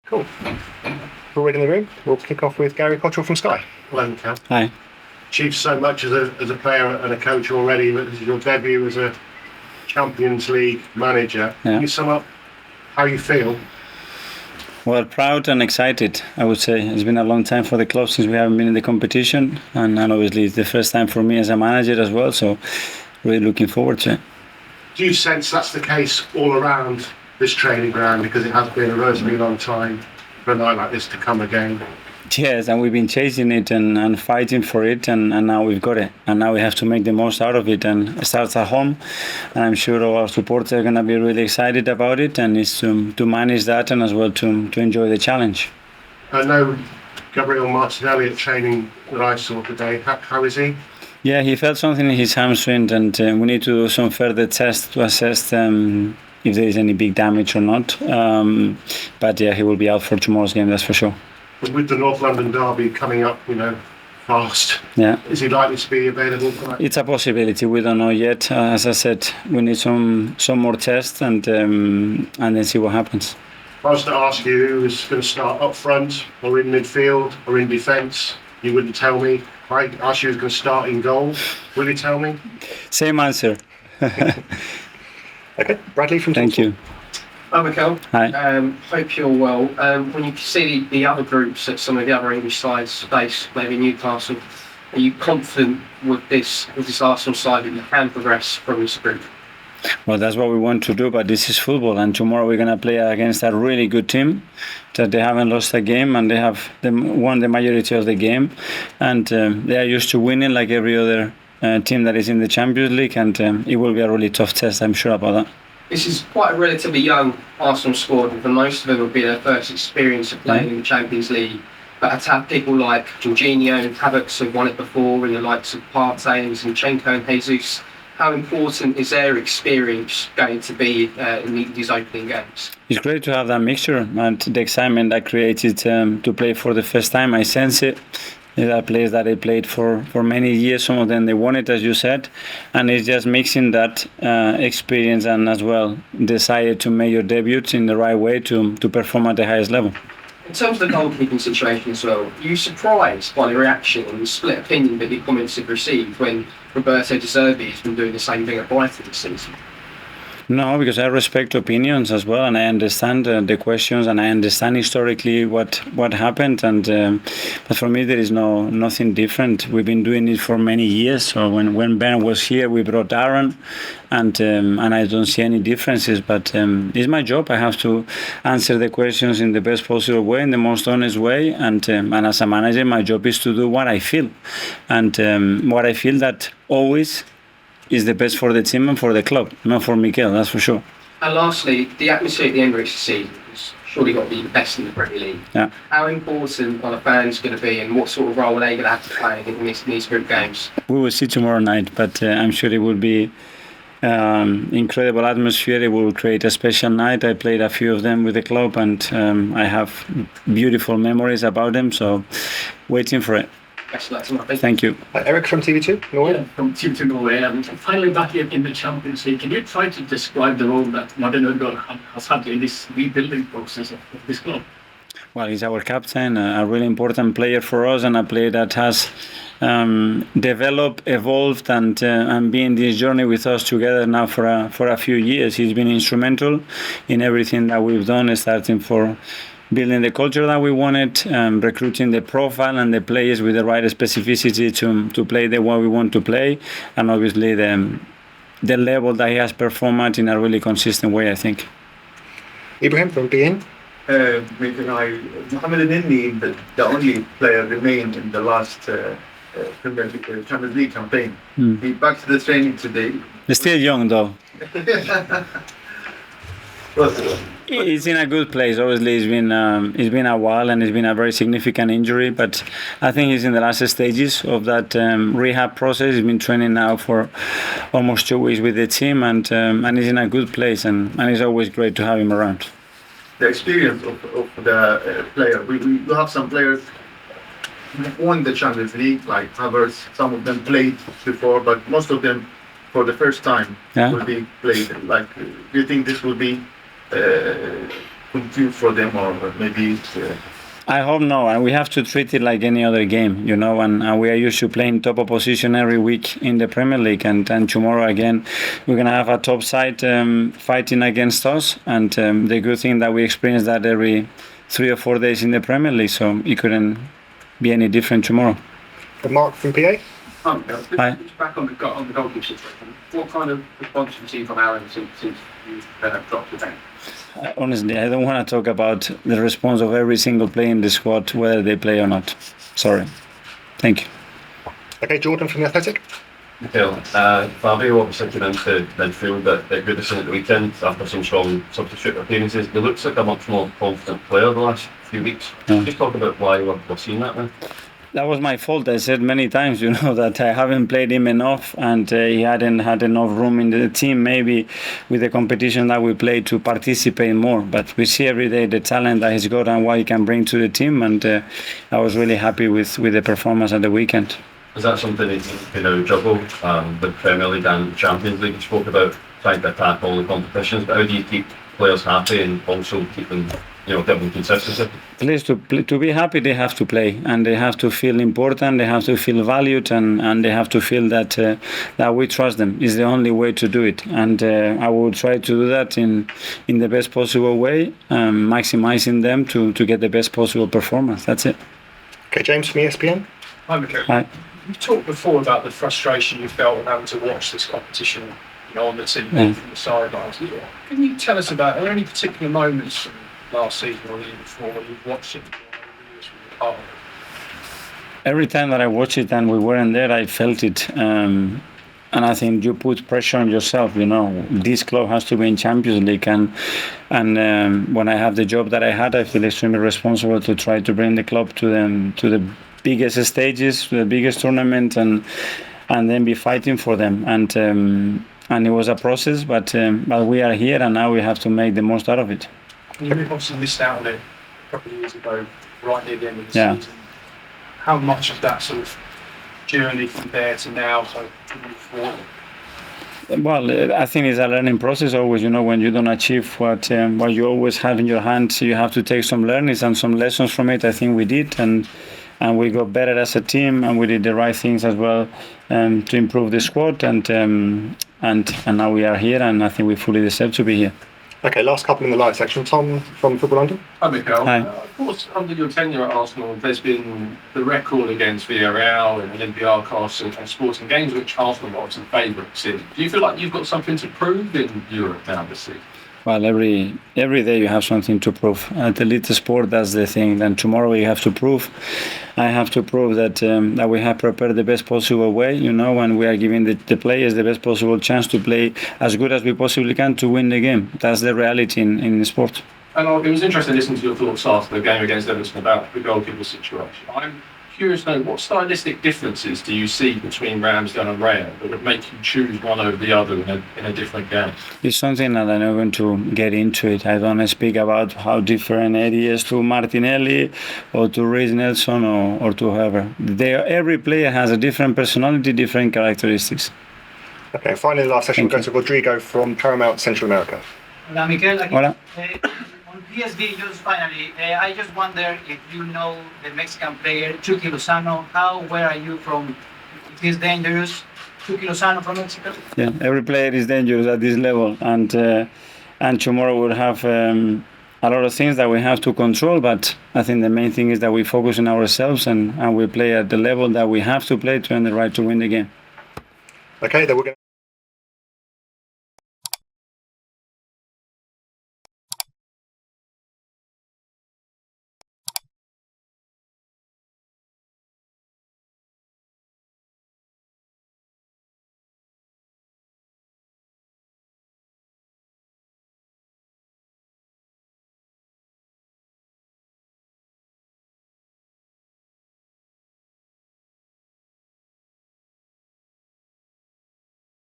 Cool. We're already in the room. We'll kick off with Gary Cottrell from Sky. Hello, Mikel. Hi. Achieved so much as a player and a coach already, but this is your debut as a Champions League manager. Yeah. Can you sum up how you feel? Well, proud and excited, I would say. It's been a long time for the club since we haven't been in the competition, and obviously it's the first time for me as a manager as well, so really looking forward to it. Do you sense that's the case all around this training ground, because it has been a relatively long time for a night like this to come again? Yes, and we've been chasing it and fighting for it, and now we've got it. And now we have to make the most out of it, and it starts at home. And I'm sure all our supporters are going to be really excited about it, and it's to manage that and as well to enjoy the challenge. I know Gabriel Martinelli at training that I saw today. How is he? Yeah, he felt something in his hamstring, and we need to do some further tests to assess if there is any big damage or not. But yeah, he will be out for tomorrow's game, that's for sure. But with the North London derby coming up, fast, yeah, is he likely to be available for that? It's a possibility. We don't know yet. As I said, we need some more tests and then see what happens. If I was to ask you who was going to start up front or in midfield or in defence, you wouldn't tell me. If I asked you who's going to start in goal, will you tell me? Same answer. Okay, Bradley from Thank you. Hi, Mikel. Hi. Hope you're well. When you see the other groups that some of the other English sides face, maybe Newcastle, are you confident with this Arsenal side that you can progress from this group? Well, that's what we want to do, but this is football, and tomorrow we're going to play against a really good team that they haven't lost a game, and they have won the majority of the game, and they are used to winning like every other team that is in the Champions League, and it will be a really tough test, I'm sure about that. This is quite a relatively young Arsenal squad, and for most of them will be their first experience of playing in the Champions League. But to have people like Jorginho and Havertz who've won it before, and the likes of Partey and Zinchenko and Jesus, how important is their experience going to be in these opening games? It's great to have that mixture, and the excitement that created to play for the first time, I sense it. There are players that they played for many years. Some of them they won it, as you said, and it's just mixing that experience and as well desire to make your debut in the right way to perform at the highest level. In terms of the goalkeeping situation as well, are you surprised by the reaction and the split opinion that your comments have received when Roberto De Zerbi has been doing the same thing at Brighton this season? No, because I respect opinions as well, and I understand the questions, and I understand historically what happened. And but for me, there is nothing different. We've been doing it for many years. So when Ben was here, we brought Aaron, and I don't see any differences. But it's my job. I have to answer the questions in the best possible way, in the most honest way. And as a manager, my job is to do what I feel, and what I feel that always is the best for the team and for the club, not for Mikel, that's for sure. And lastly, the atmosphere at the Emirates this season has surely got to be the best in the Premier League. Yeah. How important are the fans going to be, and what sort of role are they going to have to play in these group games? We will see tomorrow night, but I'm sure it will be incredible atmosphere. It will create a special night. I played a few of them with the club, and I have beautiful memories about them, so waiting for it. Thank you. Eric from TV2 Norway. Yeah, from TV2 Norway. Finally back in the Champions League, can you try to describe the role that Martin Odegaard has had in this rebuilding process of this club? Well, he's our captain, a really important player for us, and a player that has developed, evolved, and been in this journey with us together now for a few years. He's been instrumental in everything that we've done, starting for building the culture that we wanted, recruiting the profile and the players with the right specificity to play the way we want to play, and obviously the level that he has performed at in a really consistent way, I think. Ibrahim from BN. Mohamed Elneny, the only player remained in the last Champions League campaign. He's back to the training today. He's still young though. He's in a good place. Obviously, it's been a while, and it's been a very significant injury. But I think he's in the last stages of that rehab process. He's been training now for almost 2 weeks with the team, and he's in a good place. And it's always great to have him around. The experience of the player. We have some players who won the Champions League, like Havertz. Some of them played before, but most of them for the first time will be played. Like, do you think this will be could feel for them, or maybe I hope no, and we have to treat it like any other game, you know, and we are used to playing top opposition every week in the Premier League, and tomorrow again we're going to have a top side fighting against us, and the good thing that we experience that every 3 or 4 days in the Premier League, so it couldn't be any different tomorrow. And Mark from PA. Hi. Back on the goalkeeper situation, what kind of response have you seen from Aaron since you've dropped the bench? Honestly, I don't want to talk about the response of every single player in the squad, whether they play or not. Sorry. Thank you. Okay, Jordan from The Athletic. Mikel, Fabio obviously came into midfield at Goodison at the weekend after some strong substitute appearances. He looks like a much more confident player the last few weeks. Just talk about why we're seeing that now. That was my fault. I said many times, you know, that I haven't played him enough, and he hadn't had enough room in the team, maybe with the competition that we play, to participate more. But we see every day the talent that he's got and what he can bring to the team, and I was really happy with the performance at the weekend. Is that something that you can now juggle with Premier League and Champions League? You spoke about trying to attack all the competitions, but how do you keep players happy and also keep them, give them consistency? Players to be happy, they have to play, and they have to feel important, they have to feel valued, and they have to feel that we trust them. Is the only way to do it, and I will try to do that in the best possible way, maximizing them to get the best possible performance. That's it. Okay, James from ESPN. Hi, Mikel. Hi. You talked before about the frustration you felt having to watch this competition, on the TV from the sidelines. Can you tell us are there any particular moments from last season or the year before when you've watched it? Every time that I watch it and we weren't there, I felt it. And I think you put pressure on yourself, This club has to be in Champions League, and when I have the job that I had, I feel extremely responsible to try to bring the club to the biggest stages, to the biggest tournament, and then be fighting for them. And it was a process, but we are here, and now we have to make the most out of it. You obviously missed out on it a couple of years ago, right near the end of the season. How much of that sort of journey from there to now to move forward? Well, I think it's a learning process always. When you don't achieve what you always have in your hands, you have to take some learnings and some lessons from it. I think we did, and we got better as a team, and we did the right things as well to improve the squad, and now we are here, and I think we fully deserve to be here. Okay, last couple in the live section. Tom from Football London. Hi, Mikel. Hi. Of course, under your tenure at Arsenal, there's been the record against Villarreal and Olympiacos and Sporting games, which Arsenal were obviously favourites in. Do you feel like you've got something to prove in Europe now this season? Well, every day you have something to prove. At elite sport, that's the thing. Then tomorrow you have to prove. I have to prove that we have prepared the best possible way, and we are giving the players the best possible chance to play as good as we possibly can to win the game. That's the reality in sport. And it was interesting listening to your thoughts after the game against Everton about the goalkeeper situation. I'm curious to know, what stylistic differences do you see between Ramsdale and Raya that would make you choose one over the other in a different game? It's something that I'm not going to get into it. I don't speak about how different Eddie is to Martinelli or to Reece Nelson or to whoever. Every player has a different personality, different characteristics. Okay, finally, the last session, we'll go to Rodrigo from Paramount Central America. Hola, Mikel. Hola. On PSV, just finally, I just wonder if you know the Mexican player Chucky Lozano. Where are you from? If he's dangerous, Chucky Lozano from Mexico? Yeah, every player is dangerous at this level, and tomorrow we'll have a lot of things that we have to control, but I think the main thing is that we focus on ourselves and we play at the level that we have to play to earn the right to win the game. Okay, then we're going